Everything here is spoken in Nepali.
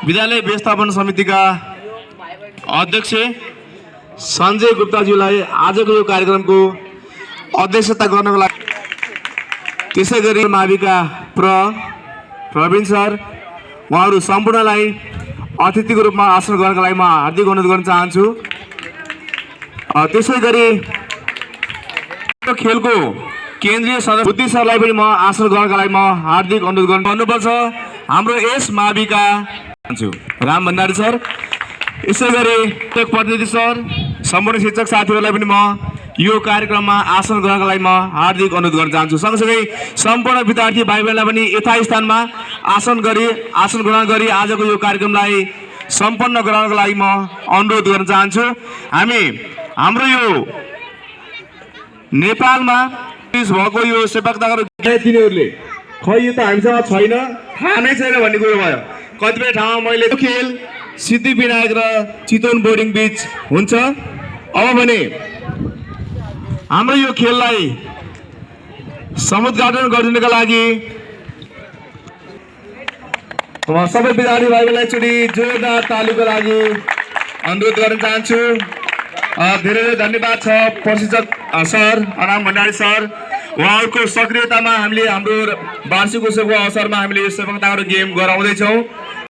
विद्यालय व्यवस्थापन समितिका अध्यक्ष सञ्जय गुप्ताज्यूलाई आजको यो कार्यक्रमको अध्यक्षता गर्नको लागि, त्यसैगरी माविका प्रवीण सर उहाँहरू सम्पूर्णलाई अतिथिको रूपमा आसन गर्नका लागि म हार्दिक अनुरोध गर्न चाहन्छु। त्यसैगरी खेलको केन्द्रीय सदस्य बुद्धि सरलाई पनि म आसन गर्नका लागि म हार्दिक अनुरोध गर्नुपर्छ। हाम्रो यस माविका राम भण्डारी सर, यसैगरी प्रतिनिधि सर, सम्पूर्ण शिक्षक साथीहरूलाई पनि म यो कार्यक्रममा आसन ग्रहणका लागि म हार्दिक अनुरोध गर्न चाहन्छु। सँगसँगै सम्पूर्ण विद्यार्थी भाइ बहिनीलाई पनि यथास्थानमा आसन ग्रहण गरी आजको यो कार्यक्रमलाई सम्पन्न गराउनको लागि म अनुरोध गर्न चाहन्छु। हाम्रो यो नेपालमा भएको यो सेपाक तागरा तिनीहरूले खै यो त हामीसँग छैन, थाहा नै छैन भन्ने कुरो भयो। कतिपय ठाउँमा मैले खेल सिद्धिविनायक र चितवन बोर्डिङ बीच हुन्छ। अब भने हाम्रो यो खेललाई समुद्घाटन गरिदिनका लागि सबै विद्यार्थी भाइहरूलाई एकचोटि जोरदार तालीको लागि अनुरोध गर्न चाहन्छु। धेरै धेरै धन्यवाद छ प्रशिक्षक सर राम भण्डारी सर, उहाँहरूको सक्रियतामा हामीले हाम्रो वार्षिक उत्सवको अवसरमा हामीले यो सेपाक तागरा गेम गराउँदैछौँ।